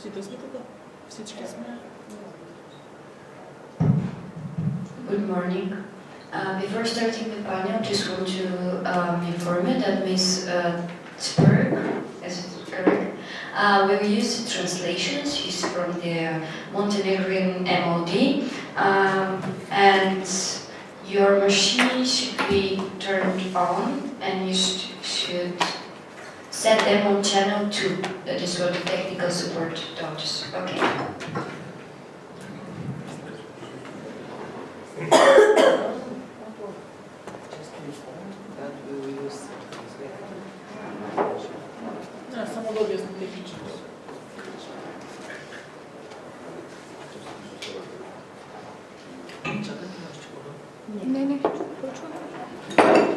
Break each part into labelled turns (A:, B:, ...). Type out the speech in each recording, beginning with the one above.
A: Good morning. Before starting the panel, just want to inform you that Ms. Spurg, is it correct? We will use the translations. She's from the Montenegrin MOD, and your machine should be turned on, and you should set them on channel 2. That is what the technical support does. Okay.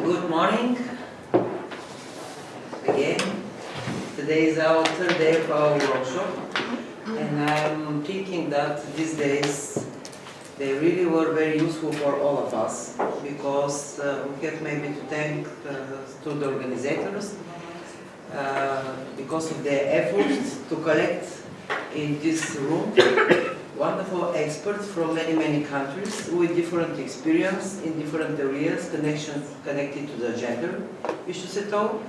B: Good morning. Again, today is our third day of our workshop, and I'm thinking that these days they really were very useful for all of us, because we have maybe to thank to the organizers because of their efforts to collect in this room wonderful experts from many countries with different experience in different areas connected to the gender issues at all.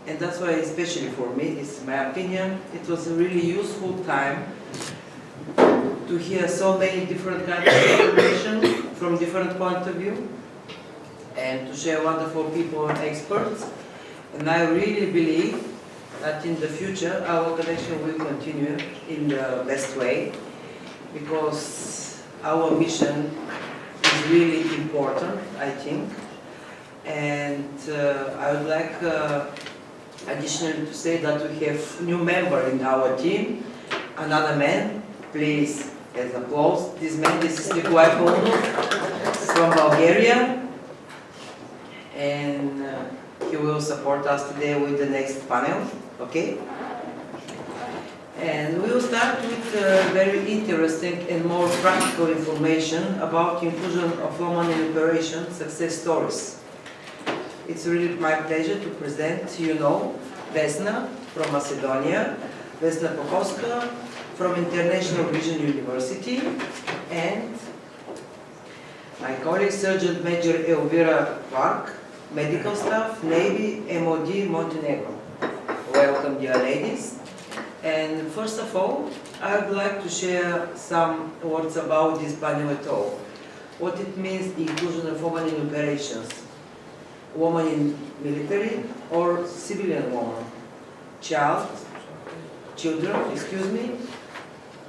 B: And that's why, especially for me, it's my opinion, it was a really useful time to hear so many different kinds of information from different points of view, and to share wonderful people and experts. And I really believe that in the future our connection will continue in the best way, because our mission is really important, I think. And I would like additionally to say that we have new member in our team, another man. Please, as applause, this man, this is Nikolai from Bulgaria, and he will support us today with the next panel, okay? And we will start with very interesting and more practical information about inclusion of women in operation success stories. It's really my pleasure to present, Vesna from Macedonia, Vesna Pokovska from International Vision University, and my colleague Sergeant Major Elvira Clark, medical staff, Navy, MOD, Montenegro. Welcome, dear ladies. And first of all, I would like to share some words about this panel at all. What it means, the inclusion of women in operations. Woman in military or civilian woman. Children,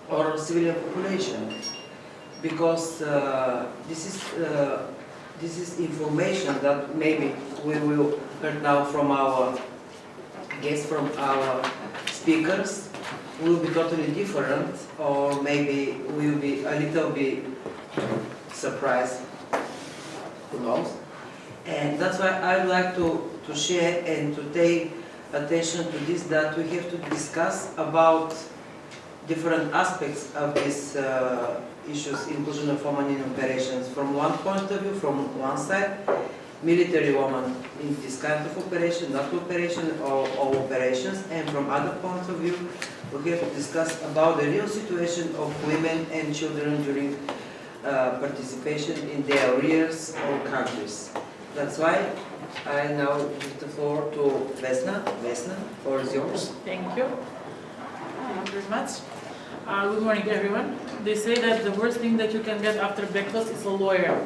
B: or civilian population. Because this is information that maybe we will hear now from our guests, from our speakers, will be totally different, or maybe will be a little bit surprised, who knows. And that's why I would like to share and to take attention to this, that we have to discuss about different aspects of these issues, inclusion of women in operations. From one point of view, from one side, military women in this kind of operation, not operation or operations, and from other points of view, we have to discuss about the real situation of women and children during participation in their areas or countries. That's why I now give the floor to Vesna. Vesna, the floor is yours.
C: Thank you. Thank you very much. Good morning, everyone. They say that the worst thing that you can get after breakfast is a lawyer,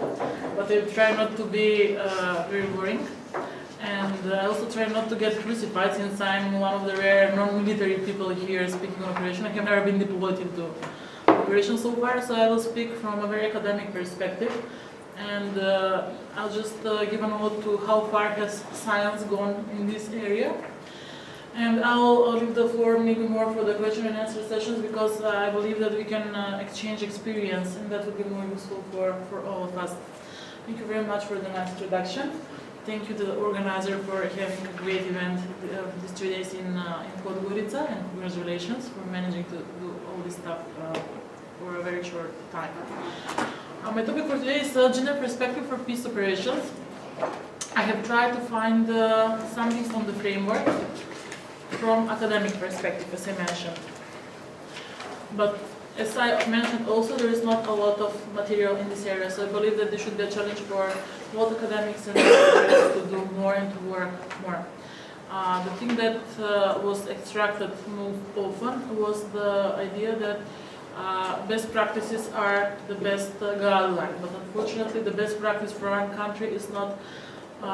C: but I try not to be very boring, and I also try not to get crucified, since I'm one of the rare non-military people here speaking on operation. I have never been deployed into operation so far, so I will speak from a very academic perspective, and I'll just give a note to how far has science gone in this area. And I'll leave the floor maybe more for the question and answer sessions, because I believe that we can exchange experience, and that would be more useful for all of us. Thank you very much for the nice introduction. Thank you to the organizer for having a great event these 3 days in Podgorica, and congratulations for managing to do all this stuff for a very short time. My topic for today is gender perspective for peace operations. I have tried to find something on the framework from academic perspective, as I mentioned. But as I mentioned also, there is not a lot of material in this area, so I believe that this should be a challenge for both academics and researchers to do more and to work more. The thing that was extracted most often was the idea that best practices are the best guideline, but unfortunately the best practice for one country is not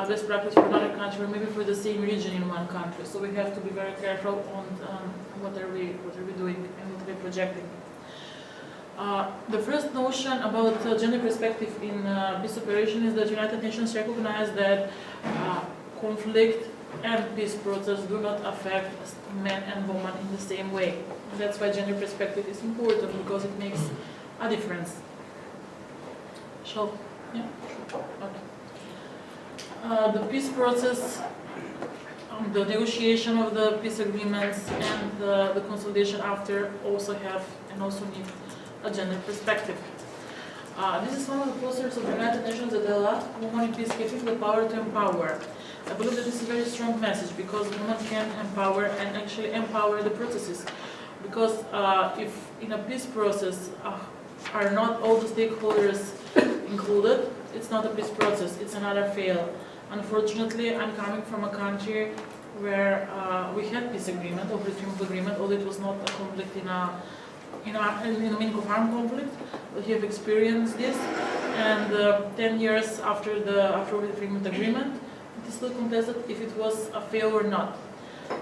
C: best practice for another country, or maybe for the same region in one country. So we have to be very careful on what are we doing and what are we projecting. The first notion about gender perspective in peace operation is that United Nations recognize that conflict and peace process do not affect men and women in the same way. And that's why gender perspective is important, because it makes a difference. Yeah? Okay. The peace process, the negotiation of the peace agreements and the consolidation after also have and also need a gender perspective. This is one of the posters of the United Nations that allow women in peacekeeping the power to empower. I believe that this is a very strong message, because women can empower and actually empower the processes. Because if in a peace process are not all the stakeholders included, it's not a peace process, it's another fail. Unfortunately, I'm coming from a country where we had peace agreement or freedom of agreement, although it was not a conflict in a meaning of armed conflict. We have experienced this, and 10 years after the freedom agreement, it is still contested if it was a fail or not.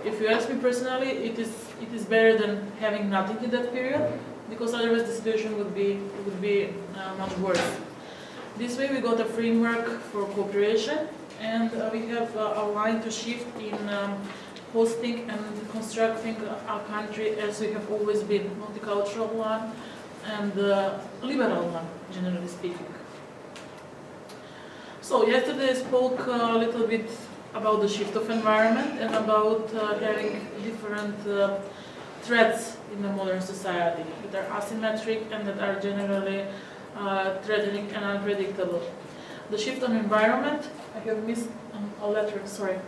C: If you ask me personally, it is better than having nothing in that period, because otherwise the situation would be much worse. This way we got a framework for cooperation, and we have a line to shift in hosting and constructing our country as we have always been, multicultural one and liberal one, generally speaking. So yesterday I spoke a little bit about the shift of environment and about having different threats in the modern society that are asymmetric and that are generally threatening and unpredictable. The shift on environment, I have missed a letter, sorry.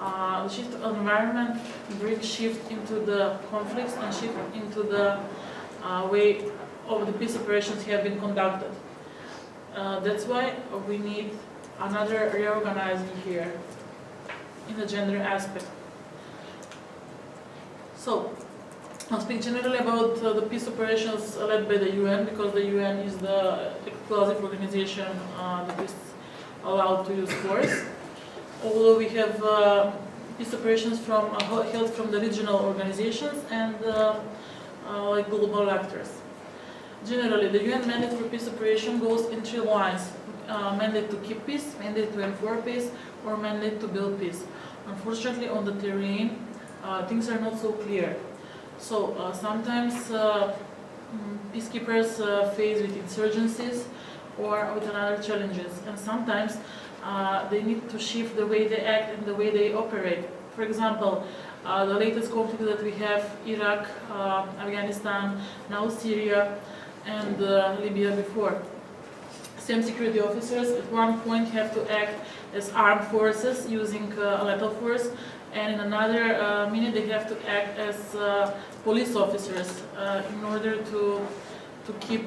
C: The shift on environment brings shift into the conflicts and shift into the way of the peace operations have been conducted. That's why we need another reorganizing here in the gender aspect. So, I'll speak generally about the peace operations led by the UN, because the UN is the exclusive organization that is allowed to use force. Although we have peace operations held from the regional organizations and like global actors. Generally, the UN mandate for peace operation goes in 3 lines: mandate to keep peace, mandate to enforce peace, or mandate to build peace. Unfortunately, on the terrain, things are not so clear. So sometimes peacekeepers face with insurgencies or with other challenges, and sometimes they need to shift the way they act and the way they operate. For example, the latest conflict that we have, Iraq, Afghanistan, now Syria, and Libya before. Same security officers at one point have to act as armed forces using lethal force, and in another minute they have to act as police officers in order to keep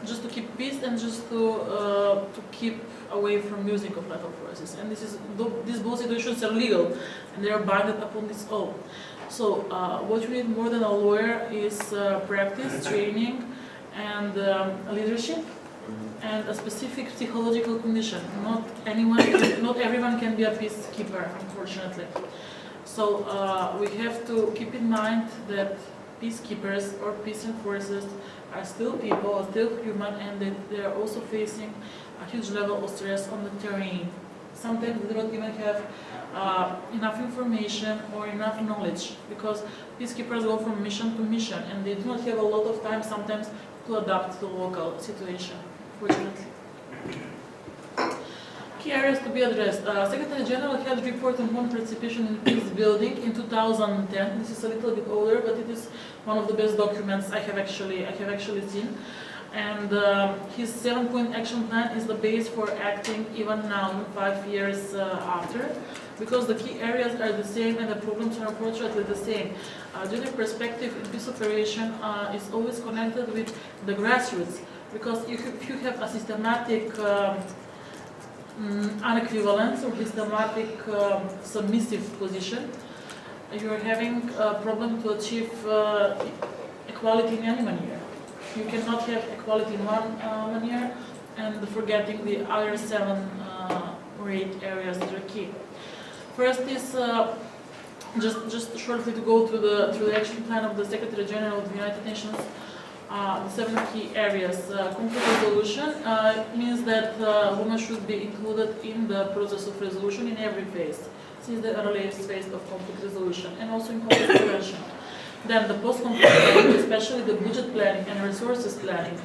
C: just to keep peace and just to keep away from using of lethal forces. And these both situations are legal, and they are binded upon this all. So what you need more than a lawyer is practice, training, and leadership, and a specific psychological condition. Not everyone can be a peacekeeper, unfortunately. So we have to keep in mind that peacekeepers or peace enforcers are still people, are still human, and they are also facing a huge level of stress on the terrain. Sometimes they don't even have enough information or enough knowledge, because peacekeepers go from mission to mission, and they do not have a lot of time sometimes to adapt to the local situation, fortunately. Key areas to be addressed. Secretary General had a report on women participation in peace building in 2010. This is a little bit older, but it is one of the best documents I have actually seen. And his 7-point action plan is the base for acting even now, 5 years after, because the key areas are the same and the problems are unfortunately the same. Gender perspective in peace operation is always connected with the grassroots, because if you have a systematic unequivalence or systematic submissive position, you are having a problem to achieve equality in any manner. You cannot have equality in one manner and forgetting the other 7 or 8 areas that are key. First is just shortly to go through the action plan of the Secretary General of the United Nations. The 7 key areas. Conflict resolution means that women should be included in the process of resolution in every phase, since the earliest phase of conflict resolution, and also in conflict prevention. Then the post-conflict planning, especially the budget planning and resources planning,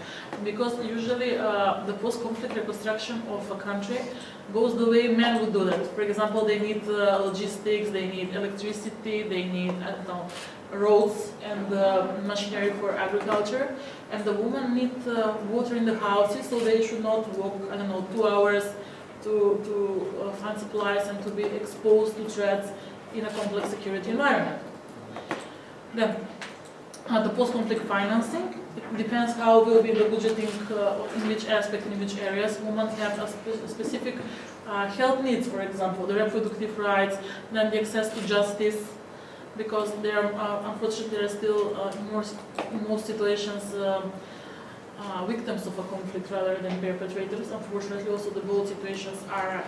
C: because usually the post-conflict reconstruction of a country goes the way men would do that. For example, they need logistics, they need electricity, they need, I don't know, roads and machinery for agriculture, and the women need water in the houses, so they should not walk, I don't know, 2 hours to find supplies and to be exposed to threats in a complex security environment. Then, the post-conflict financing, it depends how will be the budgeting in which aspect, in which areas. Women have a specific health needs, for example, the reproductive rights, then the access to justice, because they are, unfortunately, they are still in most situations victims of a conflict rather than perpetrators. Unfortunately, also the both situations are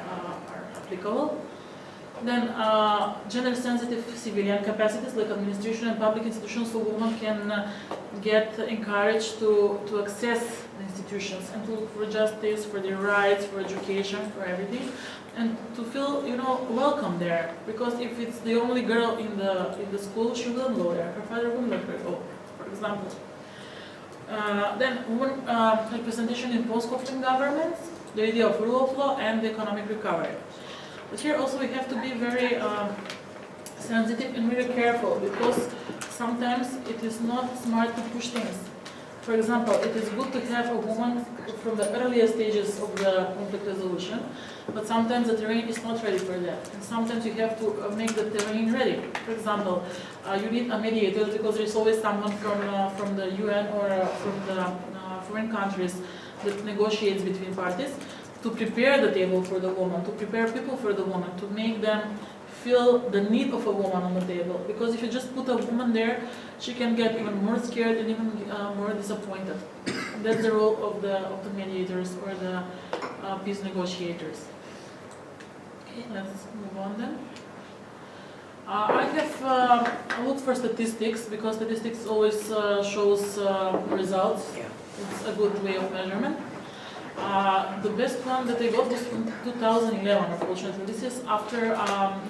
C: applicable. Then gender-sensitive civilian capacities like administration and public institutions, so women can get encouraged to access the institutions and to look for justice, for their rights, for education, for everything, and to feel, welcome there. Because if it's the only girl in the school, she wouldn't go there. Her father wouldn't let her go, for example. Then women representation in post-conflict governments, the idea of rule of law and the economic recovery. But here also we have to be very sensitive and very careful, because sometimes it is not smart to push things. For example, it is good to have a woman from the earliest stages of the conflict resolution, but sometimes the terrain is not ready for that. And sometimes you have to make the terrain ready. For example, you need a mediator, because there is always someone from the UN or from the foreign countries that negotiates between parties, to prepare the table for the woman, to prepare people for the woman, to make them feel the need of a woman on the table. Because if you just put a woman there, she can get even more scared and even more disappointed. That's the role of the mediators or the peace negotiators. Okay, let's move on then. I have looked for statistics, because statistics always shows results.
B: Yeah.
C: It's a good way of measurement. The best one that I got was from 2011, unfortunately. This is after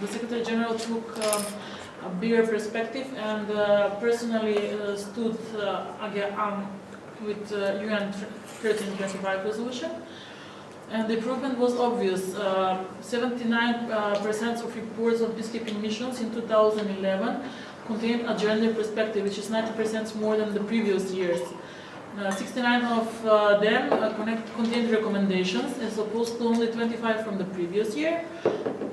C: the Secretary General took a bigger perspective and personally stood again with UN 1325 resolution. And the improvement was obvious. 79% of reports on peacekeeping missions in 2011 contained a gender perspective, which is 90% more than the previous years. 69 of them contained recommendations, as opposed to only 25 from the previous year.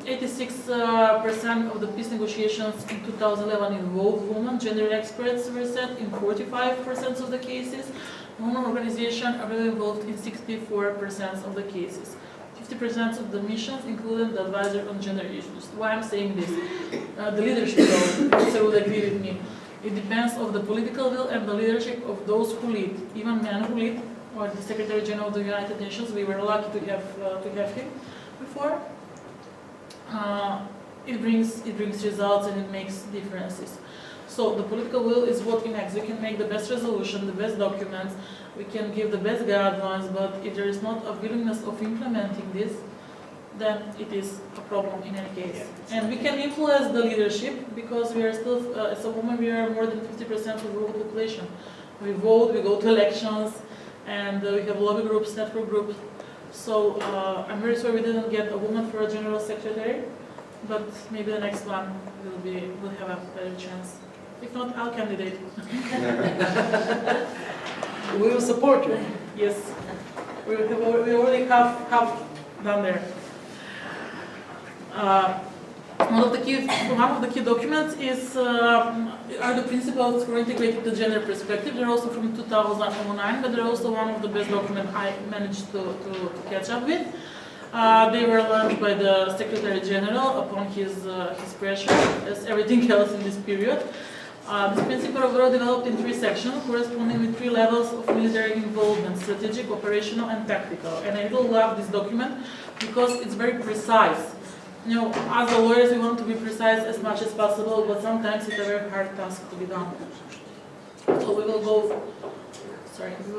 C: 86% of the peace negotiations in 2011 involved women. Gender experts were set in 45% of the cases. Women organizations are really involved in 64% of the cases. 50% of the missions included the advisor on gender issues. Why I'm saying this? The leadership role, also would agree with me. It depends on the political will and the leadership of those who lead, even men who lead, or the Secretary General of the United Nations. We were lucky to have him before. It brings results and it makes differences. So the political will is what connects. We can make the best resolution, the best documents, we can give the best guidelines, but if there is not a willingness of implementing this, then it is a problem in any case. Yeah. And we can influence the leadership, because we are still, as a woman, we are more than 50% of the world population. We vote, we go to elections, and we have lobby groups, network groups. So I'm very sorry we didn't get a woman for a general secretary, but maybe the next one will have a better chance. If not, I'll candidate.
D: We will support you.
C: Yes, we already have done there. One of the key documents is are the principles for integrating the gender perspective. They're also from 2009, but they're also one of the best documents I managed to catch up with. They were launched by the Secretary General upon his pressure, as everything else in this period. These principles were developed in 3 sections, corresponding with 3 levels of military involvement: strategic, operational, and tactical. And I really love this document because it's very precise. You know, as lawyers, we want to be precise as much as possible, but sometimes it's a very hard task to be done. So we will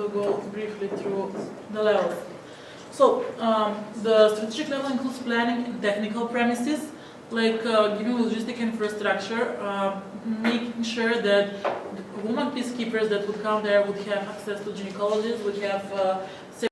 C: go briefly through the levels. So the strategic level includes planning and technical premises, like giving logistic infrastructure, making sure that women peacekeepers that would come there would have access to gynecologists, would have